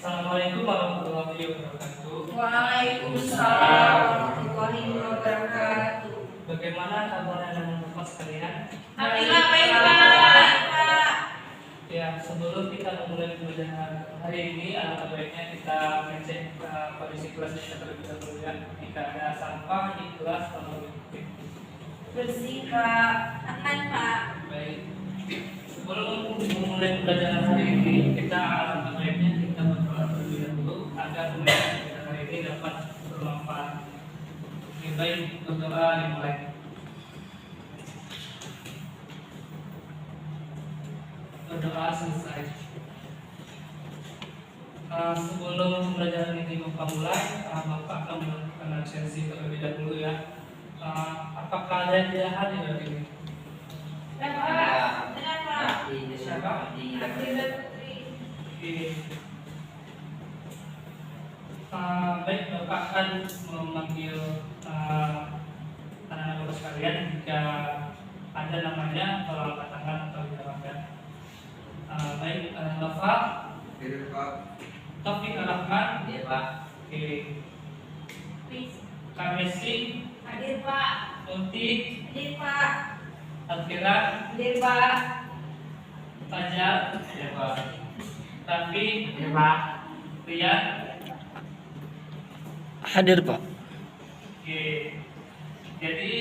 Assalamualaikum warahmatullahi wabarakatuh. Waalaikumsalam warahmatullahi wabarakatuh. Bagaimana kabarnya teman-teman sekalian? Alhamdulillah baik Pak. Ya, sebelum kita memulai pembelajaran hari ini, alangkah baiknya kita ngecek kondisi kelas kita terlebih dahulu ya. Jika ada sampah di kelas, tolong ditutup. Bersih Pak. Aman Pak. Baik. Sebelum memulai pembelajaran hari ini, kita alangkah baiknya kita berdoa terlebih dahulu agar pembelajaran kita hari ini dapat bermanfaat. Lebih baik berdoa dimulai. Berdoa selesai. Sebelum pembelajaran ini Bapak mulai, Bapak akan melakukan absensi terlebih dahulu ya. Apakah ada yang tidak hadir hari ini? Bapak. Kenapa? Siapa? Oke. Baik, Bapak akan memanggil anak-anak Bapak sekalian jika ada namanya, tolong angkat tangan atau dijawabkan. Baik, Bapak. Hadir Pak. Taufik Ar-Rahman. Iya Pak. Oke. Kamesi. Hadir Pak. Unti. Hadir Pak. Alfira. Hadir Pak. Fajar. Iya Pak. Raffi. Iya Pak. Rian. Hadir Pak. Oke. Jadi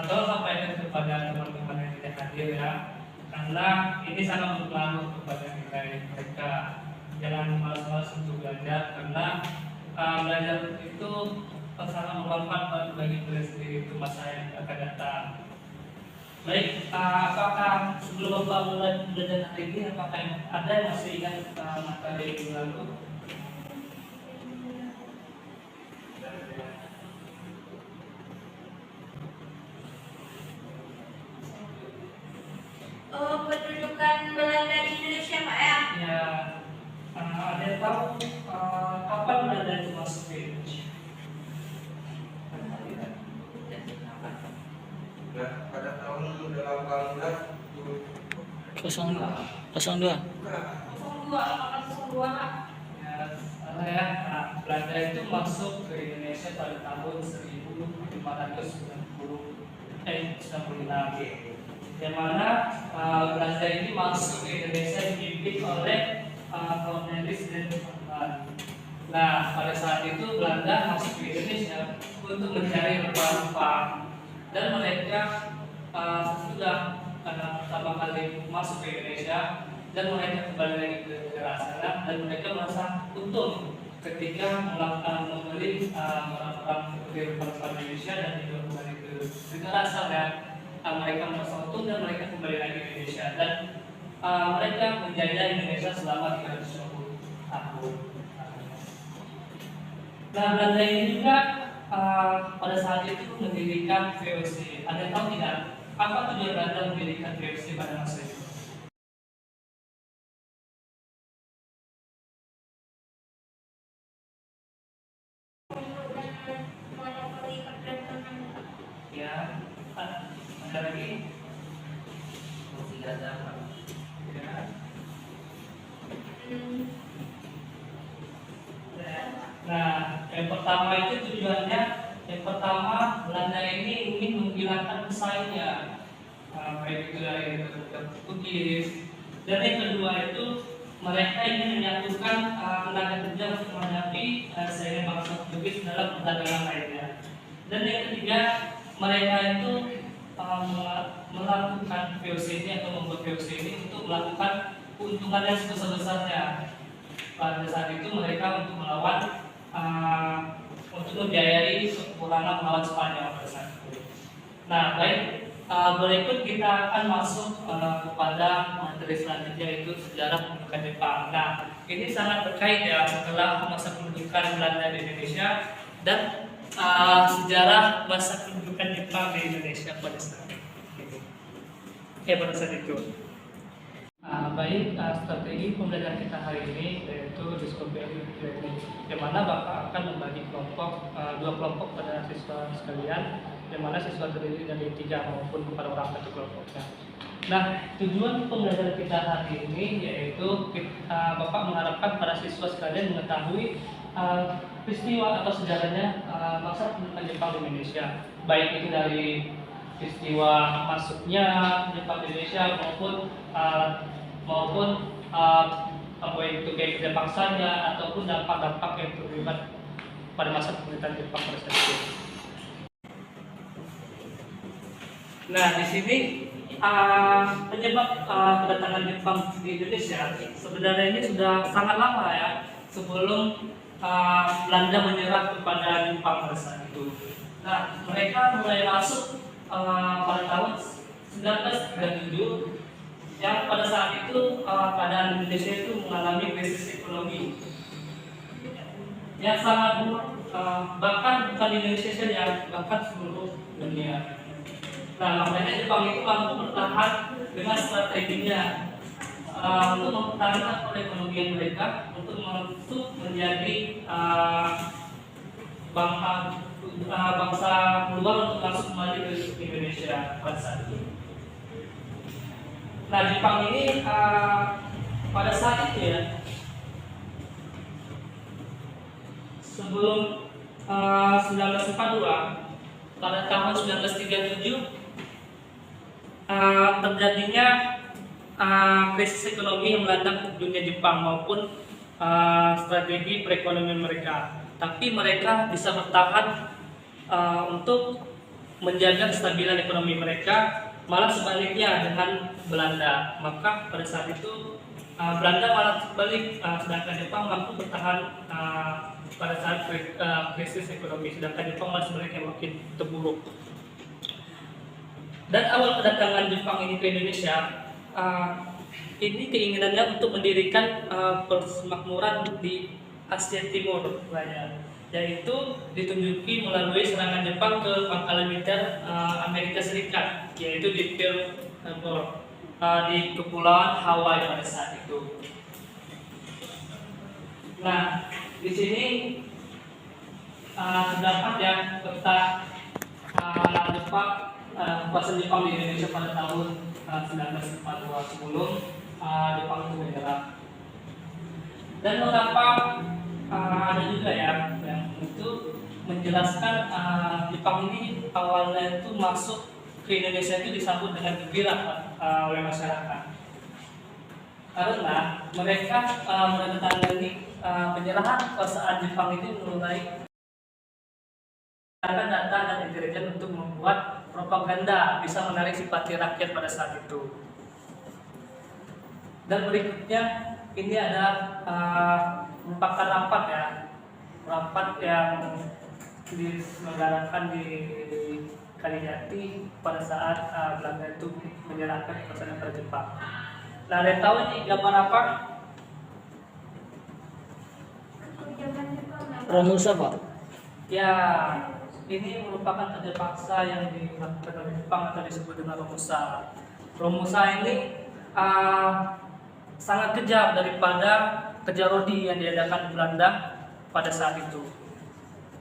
tolong sampaikan kepada teman-teman yang tidak hadir ya, karena ini sangat berpengaruh kepada nilai mereka. Jangan malas-malas untuk belajar, karena belajar itu sangat bermanfaat bagi diri sendiri untuk masa yang akan datang. Baik, apakah sebelum Bapak mulai belajar hari ini, apakah ada yang masih ingat materi minggu lalu? Pendudukan Belanda di Indonesia Pak ya. Ya, ada yang tahu kapan Belanda itu masuk ke Indonesia? Nah, pada tahun 1802. 02. 02 apakah 02 Pak? Ya, salah ya. Belanda itu masuk ke Indonesia pada tahun 1996. Yang mana Belanda ini masuk ke Indonesia dipimpin oleh kolonialis dan Jerman. Nah, pada saat itu Belanda masuk ke Indonesia untuk mencari rempah-rempah, dan mereka sudah pertama kali masuk ke Indonesia, dan mereka kembali lagi ke negara asal, dan mereka merasa untung ketika membeli barang-barang seperti rempah-rempah Indonesia dan dijual kembali ke negara asal ya. Mereka merasa untung dan mereka kembali lagi ke Indonesia, dan mereka menjajah Indonesia selama 350 tahun. Nah, Belanda ini juga pada saat itu mendirikan VOC. Ada yang tahu tidak apa tujuan Belanda mendirikan VOC pada masa itu? Ya, ada lagi? Ya. Nah, yang pertama itu tujuannya, yang pertama Belanda ini ingin menghilangkan pesaingnya, baik itu dari Portugis, dan yang kedua itu mereka ingin menyatukan tenaga kerja untuk menghadapi saingan bangsa Portugis dalam perdagangan lainnya. Dan yang ketiga, mereka itu melakukan VOC ini atau membuat VOC ini untuk melakukan keuntungan yang sebesar-besarnya. Pada saat itu mereka untuk melawan untuk membiayai peperangan melawan Spanyol pada saat itu. Nah, baik, berikut kita akan masuk kepada materi selanjutnya, yaitu sejarah pendudukan Jepang. Nah, ini sangat terkait ya setelah masa pendudukan Belanda di Indonesia dan sejarah masa pendudukan Jepang di Indonesia pada saat itu. Pada saat itu. Baik, strategi pembelajaran kita hari ini yaitu discovery learning, di mana Bapak akan membagi kelompok dua kelompok pada siswa sekalian, di mana siswa terdiri dari 3 maupun 4 orang satu kelompoknya. Nah, tujuan pembelajaran kita hari ini yaitu Bapak mengharapkan para siswa sekalian mengetahui peristiwa atau sejarahnya masa pendudukan Jepang di Indonesia, baik itu dari peristiwa masuknya Jepang di Indonesia maupun apa itu kayak kerja paksanya ataupun dampak-dampak yang terlibat pada masa pemerintahan Jepang pada saat itu. Nah, di sini penyebab kedatangan Jepang di Indonesia sebenarnya ini sudah sangat lama ya, sebelum Belanda menyerah kepada Jepang pada saat itu. Nah, mereka mulai masuk pada tahun 1937 yang pada saat itu keadaan Indonesia itu mengalami krisis ekonomi yang sangat buruk, bahkan bukan di Indonesia saja, bahkan seluruh dunia. Nah, makanya Jepang itu mampu bertahan dengan strateginya untuk mempertahankan perekonomian mereka untuk menjadi bangsa luar untuk masuk kembali ke Indonesia pada saat itu. Nah, Jepang ini pada saat itu ya, sebelum 1942, pada tahun 1937 terjadinya krisis ekonomi yang melanda dunia Jepang maupun strategi perekonomian mereka. Tapi mereka bisa bertahan untuk menjaga kestabilan ekonomi mereka, malah sebaliknya dengan Belanda. Maka pada saat itu Belanda malah sebalik, sedangkan Jepang mampu bertahan pada saat krisis ekonomi, sedangkan Jepang malah sebaliknya makin terburuk. Dan awal kedatangan Jepang ini ke Indonesia, ini keinginannya untuk mendirikan persemakmuran di Asia Timur, yaitu ditunjuki melalui serangan Jepang ke pangkalan militer Amerika Serikat, yaitu di Pearl Harbor di Kepulauan Hawaii pada saat itu. Nah, di sini terdapat ya peta Jepang, kuasa Jepang di Indonesia pada tahun 1942 sebelum Jepang itu menyerah. Dan mengapa ada juga ya yang itu menjelaskan Jepang ini awalnya itu masuk ke Indonesia itu disambut dengan gembira oleh masyarakat, karena mereka menandatangani penyerahan kekuasaan Jepang ini mulai data dan intelijen untuk membuat propaganda bisa menarik simpati rakyat pada saat itu. Dan berikutnya ini ada merupakan rapat yang diselenggarakan di Kalijati pada saat Belanda itu menyerahkan kekuasaan kepada Jepang. Nah, ada tahu ini gambar apa? Romusa, Pak. Ya, ini merupakan kerja paksa yang dilakukan oleh Jepang atau disebut dengan Romusa. Romusa ini sangat kejam daripada kerja rodi yang diadakan Belanda pada saat itu.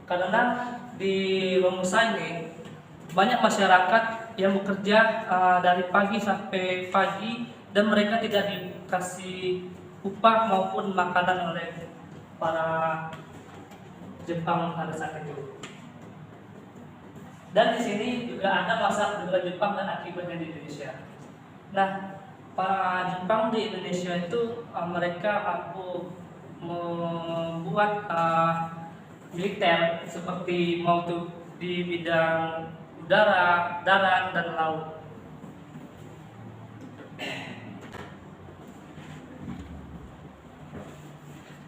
Karena di Romusa ini banyak masyarakat yang bekerja dari pagi sampai pagi dan mereka tidak dikasih upah maupun makanan oleh para Jepang pada saat itu. Dan di sini juga ada masa kedudukan Jepang dan akibatnya di Indonesia. Nah, para Jepang di Indonesia itu mereka mampu membuat militer seperti mau tuh di bidang udara, darat, dan laut.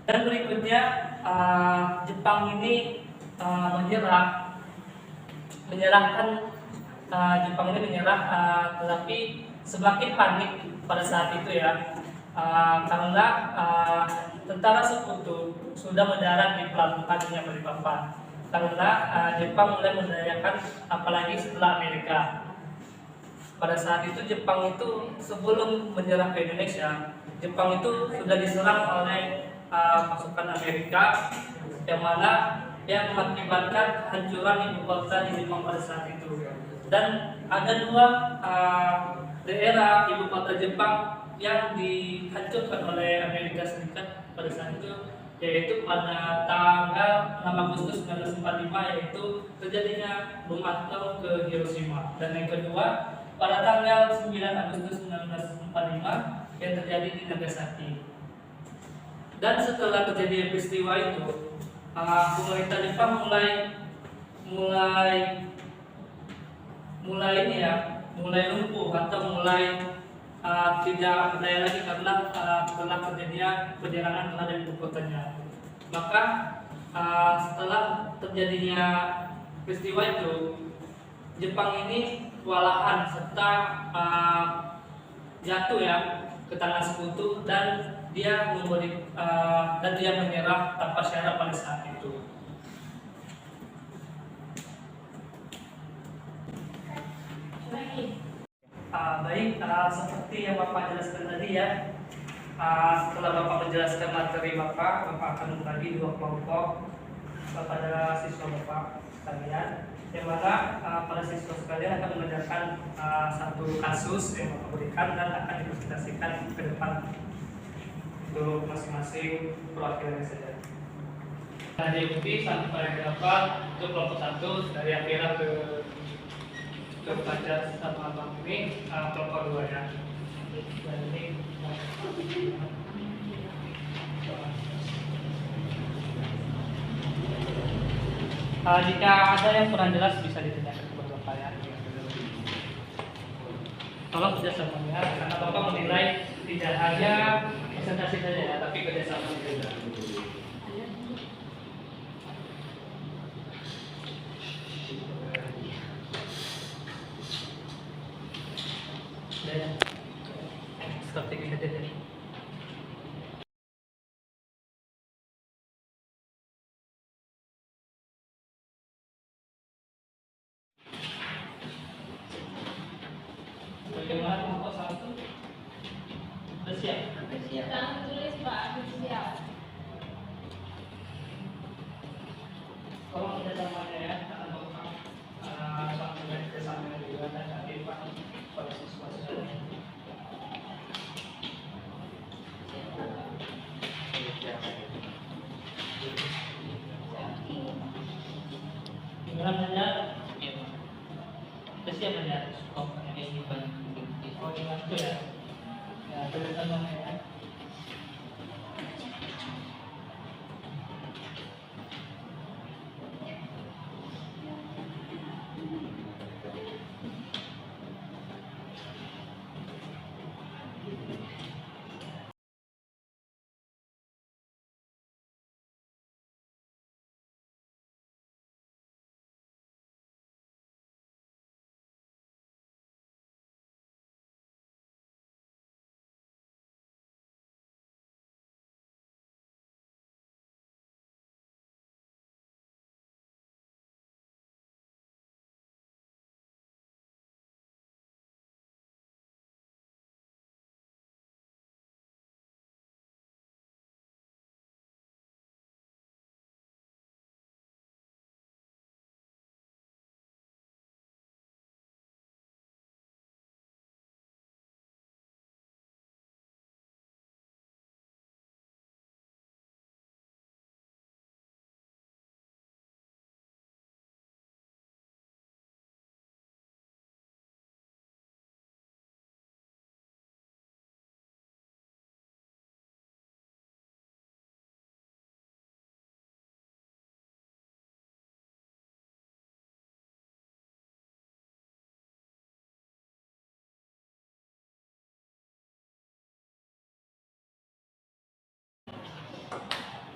Dan berikutnya Jepang ini tetapi semakin panik pada saat itu ya, karena tentara sekutu sudah mendarat di pelabuhan Balikpapan. Karena Jepang mulai mendayakan, apalagi setelah Amerika. Pada saat itu Jepang itu sebelum menyerah ke Indonesia, Jepang itu sudah diserang oleh pasukan Amerika, yang mana yang mengakibatkan hancuran ibu kota di Jepang pada saat itu. Dan ada dua daerah ibu kota Jepang yang dihancurkan oleh Amerika Serikat pada saat itu, yaitu pada tanggal 6 Agustus 1945, yaitu terjadinya bom atom ke Hiroshima. Dan yang kedua pada tanggal 9 Agustus 1945 yang terjadi di Nagasaki. Dan setelah kejadian peristiwa itu, pemerintah Jepang mulai lumpuh atau mulai tidak berdaya lagi karena telah terjadinya penyerangan terhadap ibu kotanya. Maka setelah terjadinya peristiwa itu, Jepang ini kewalahan serta jatuh ya ke tangan sekutu, dan dia menyerah tanpa syarat pada saat itu. Baik, seperti yang Bapak jelaskan tadi ya, setelah Bapak menjelaskan materi Bapak akan membagi dua kelompok kepada siswa Bapak sekalian, yang mana para siswa sekalian akan mengajarkan satu kasus yang Bapak berikan dan akan dipresentasikan ke depan untuk masing-masing perwakilan saja. Nah, diikuti sampai dapat untuk kelompok 1 dari akhirnya ke pelajar sama abang ini, kelompok 2 ya. Dan ini jika ada yang kurang jelas bisa ditanyakan kepada Bapak ya. Tolong kerjasamanya, karena Bapak menilai tidak hanya presentasi saja ya, tapi kerjasama juga. Strategi kejadian. Bagaimana kelompok 1? Sudah siap? Siap. Tulis Pak, siap. Tolong kerjasamanya ya, karena Bapak sampai kerjasama juga dan nanti Pak pada siswa sekalian. Gimana belajar? Sudah siap belajar? Oh, itu ya. Ya, kerjasama ya.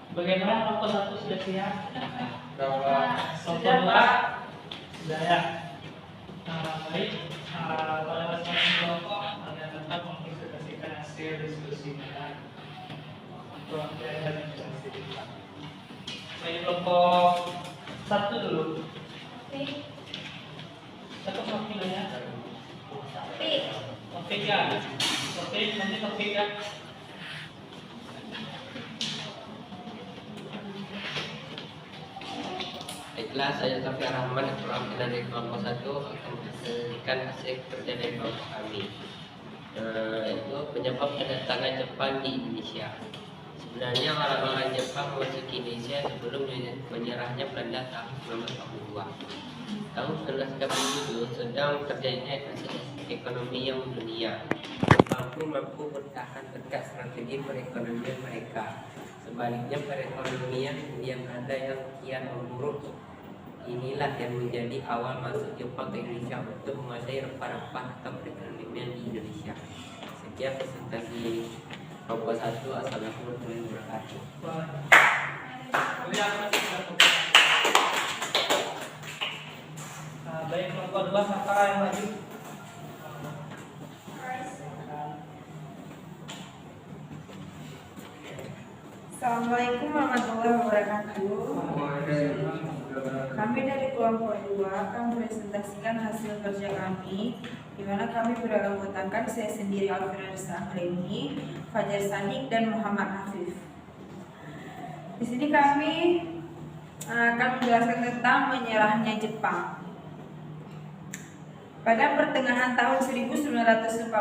Bagaimana kelompok 1 sudah siap? Kelompok 2 sudah ya. Baik, pada masing-masing kelompok kalian dapat mempresentasikan hasil diskusinya untuk dan diskusi. Baik, kelompok 1 dulu. Satu topik ya. Topik ya. Topik nanti topik ya. Baiklah, saya Taufik Rahman, perwakilan dari kelompok 1 akan memberikan hasil kerja dari kelompok kami. Itu penyebab kedatangan Jepang di Indonesia. Sebenarnya orang-orang Jepang masuk ke Indonesia sebelum menyerahnya Belanda tahun 1942. Tahun 1947 sedang terjadinya ekonomi yang mendunia. Jepang pun mampu bertahan tegak strategi perekonomian mereka. Sebaliknya perekonomian yang ada yang kian memburuk. Inilah yang menjadi awal masuk Jepang ke Indonesia untuk menguasai rempah-rempah atau perekonomian di Indonesia. Sekian presentasi kelompok 1. Assalamualaikum warahmatullahi wabarakatuh. Baik, kelompok 2 siapa yang maju? Assalamualaikum warahmatullahi wabarakatuh. Kami dari kelompok 2 akan presentasikan hasil kerja kami, di mana kami beranggotakan saya sendiri Alfred Sahreni, Fajar Sadik dan Muhammad Hafif. Di sini kami akan menjelaskan tentang menyerahnya Jepang. Pada pertengahan tahun 1945,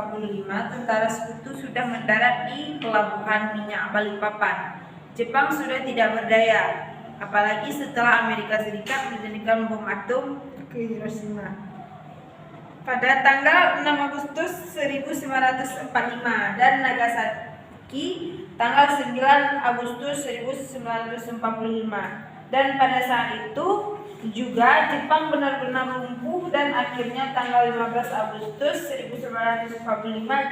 tentara sekutu sudah mendarat di pelabuhan minyak Balikpapan. Jepang sudah tidak berdaya, apalagi setelah Amerika Serikat menjadikan bom atom ke Hiroshima. Pada tanggal 6 Agustus 1945 dan Nagasaki tanggal 9 Agustus 1945. Dan pada saat itu juga Jepang benar-benar lumpuh dan akhirnya tanggal 15 Agustus 1945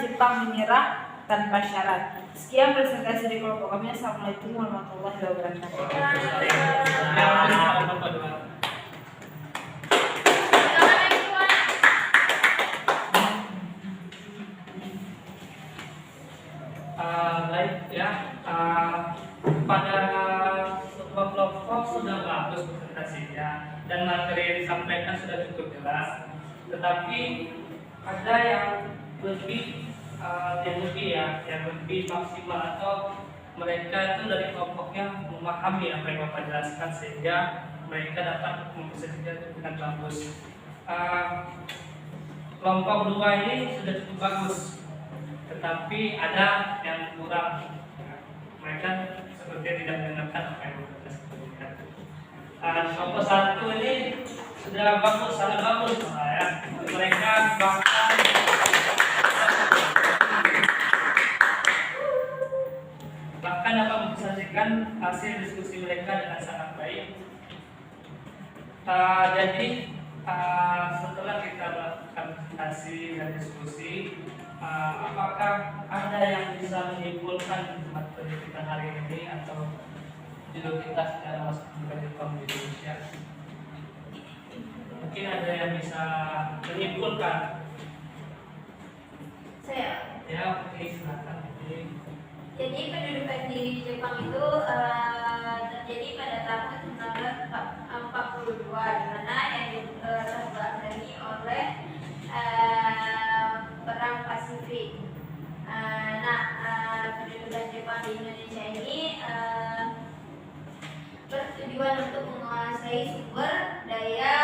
Jepang menyerah tanpa syarat. Sekian presentasi dari kelompok kami. Assalamualaikum warahmatullahi wabarakatuh. Baik ya, pada sebuah kelompok sudah bagus presentasinya dan materi yang disampaikan sudah cukup jelas, tetapi ada yang lebih yang lebih maksimal atau mereka itu dari kelompoknya memahami apa yang Bapak jelaskan sehingga mereka dapat mempresentasikan dengan bagus. Kelompok 2 ini sudah cukup bagus, tetapi ada yang kurang. Mereka seperti tidak mendengarkan apa yang kita sebutkan. Kelompok 1 ini sudah bagus, sangat bagus ya. Mereka bahkan dapat mempresentasikan hasil diskusi mereka dengan sangat baik. Jadi setelah kita melakukan presentasi dan diskusi, apakah ada yang bisa menyimpulkan materi kita hari ini atau judul kita secara masuk ke Jepang di Indonesia? Mungkin ada yang bisa menyimpulkan. Saya. Ya, oke, silakan. Jadi pendudukan di Jepang itu terjadi pada tahun 1942, di mana yang terbelakanggi oleh Perang Pasifik. Pendudukan Jepang di Indonesia ini bertujuan untuk menguasai sumber daya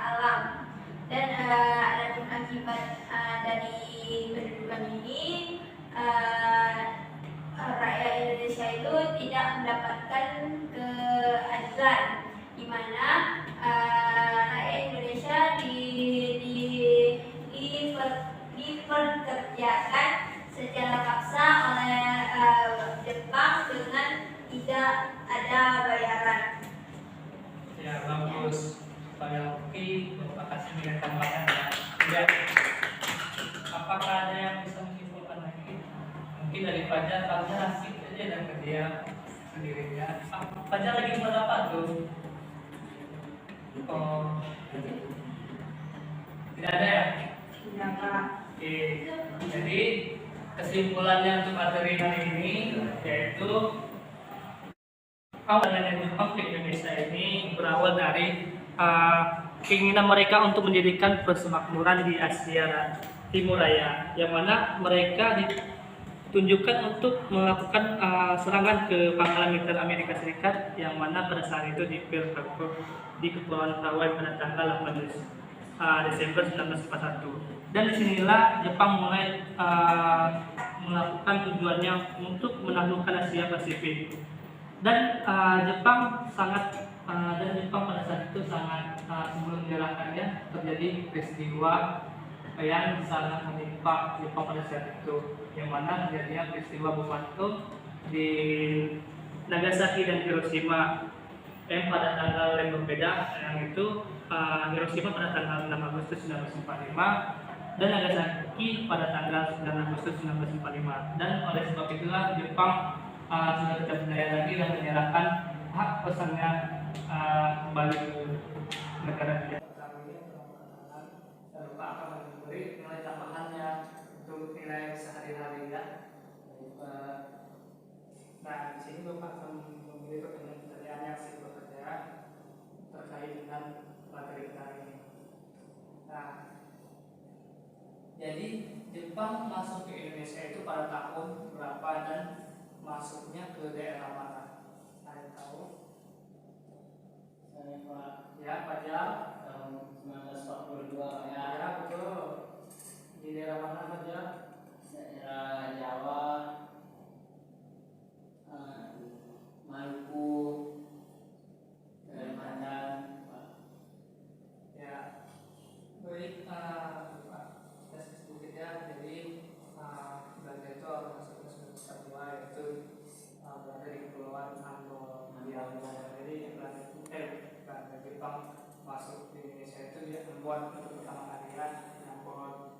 alam, dan adapun akibat dari pendudukan ini rakyat Indonesia itu tidak mendapatkan keadilan, di mana rakyat Indonesia diperkerjakan secara paksa oleh Jepang dengan tidak ada bayaran. Ya, bagus. Supaya oke, Bapak kasih nilai tambahan ya. Apakah ada yang bisa menyimpulkan lagi? Mungkin dari Fajar asik aja dan ke dia sendirinya. Fajar lagi buat apa tuh? Oh, tidak ada ya? Tidak, Pak. Oke, jadi kesimpulannya untuk materi hari ini yaitu awalnya Jepang di Indonesia ini berawal dari keinginan mereka untuk mendirikan persemakmuran di Asia Timur Raya, yang mana mereka tunjukkan untuk melakukan serangan ke pangkalan militer Amerika Serikat yang mana pada saat itu di Pearl Harbor di Kepulauan Hawaii pada tanggal 8 Desember 1941. Dan disinilah Jepang mulai melakukan tujuannya untuk menaklukkan Asia Pasifik. Dan Jepang pada saat itu sangat sebelum menyerahkannya terjadi peristiwa yang sangat menimpa Jepang pada saat itu, yang mana terjadinya peristiwa bom atom di Nagasaki dan Hiroshima yang pada tanggal yang berbeda, yang itu Hiroshima pada tanggal 6 Agustus 1945 dan Nagasaki pada tanggal 9 Agustus 1945. Dan oleh sebab itulah Jepang sudah tidak berdaya lagi dan menyerahkan hak pesannya kembali ke negara dia. Lupa akan memberi nilai tambahannya untuk nilai sehari-hari ya. Nah, di sini Bapak akan memberi pertanyaan yang singkat saja terkait dengan materi kita ini. Nah, jadi Jepang masuk ke Indonesia itu pada tahun berapa dan masuknya ke daerah mana? Saya tahu. Saya Pak Ya, Pak Jal. tahun 1942 ya, Ya, betul. Di daerah mana saja? daerah Jawa, Maluku, Kalimantan, Pak. Ya, baik. Pak, kita sedikit ya. Jadi Belanda itu masuk ke kedua yaitu berada di Kepulauan Ambon. Jadi Belanda Jepang masuk di Indonesia itu dia membuat untuk pertama kali ya di Ambon.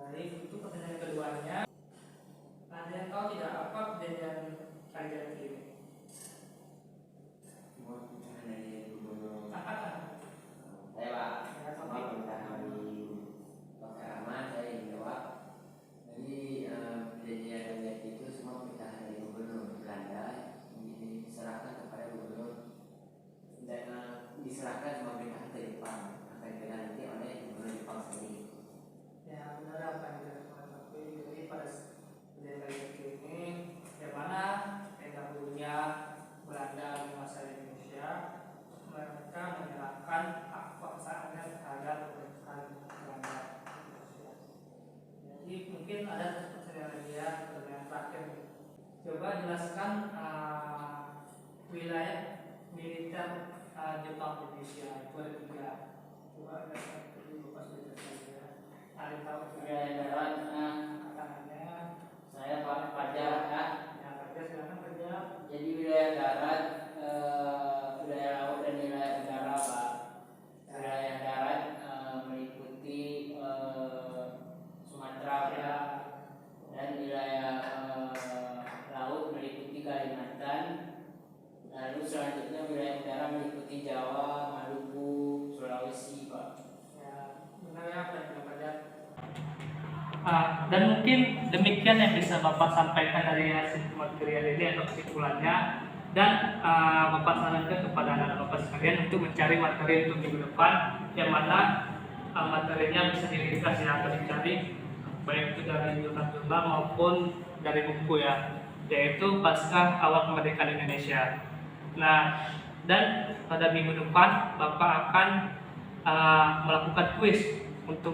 Baik, untuk pertanyaan keduanya, ada yang tahu tidak apa perjanjian Kalijanti ini? Dari gubernur Saya Pak, Ya, sama topik. pemerintahan di Pak Rahmat, saya ingin jawab. Jadi perjanjian Kalijanti itu semua pemerintahan dari gubernur Belanda diserahkan kepada gubernur dan diserahkan semua pemerintahan ke Jepang akan dilanjuti oleh gubernur Jepang sendiri. Ya, benar apa yang dilakukan tapi jadi pada perjanjian Kalijanti ini yang mana yang dahulunya Belanda menguasai Indonesia, mereka menyerahkan hak kuasaannya terhadap pemerintahan Belanda Indonesia. Jadi mungkin ada pertanyaan lagi ya, pertanyaan terakhir. Coba jelaskan wilayah militer Jepang Indonesia itu ada 3. Coba jelaskan itu Bapak sudah jelaskan ya. Ada tahu Wilayah darat, tangannya? saya Pak Fajar ya. Ya, kerja silakan kerja. Jadi wilayah darat, wilayah laut dan wilayah udara Pak. Wilayah darat meliputi Sumatera ya, dan wilayah laut meliputi Kalimantan. Lalu selanjutnya wilayah udara meliputi Jawa, Maluku, Sulawesi Pak. Ya, benar ya apa yang Bapak lihat. Dan mungkin demikian yang bisa Bapak sampaikan dari hasil material ini atau kesimpulannya, dan Bapak sarankan kepada anak Bapak sekalian untuk mencari materi untuk minggu depan yang mana materinya bisa diringkas ya, atau dicari baik itu dari jurnal maupun dari buku ya, yaitu Pasca Awal Kemerdekaan Indonesia. Nah, dan pada minggu depan Bapak akan melakukan kuis untuk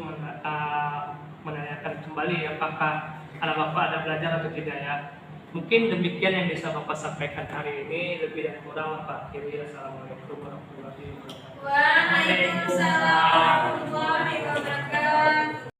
menanyakan kembali apakah anak Bapak ada belajar atau tidak ya. Mungkin demikian yang bisa Bapak sampaikan hari ini, lebih dan kurang Bapak akhiri. Assalamualaikum warahmatullahi wabarakatuh. Waalaikumsalam warahmatullahi wabarakatuh.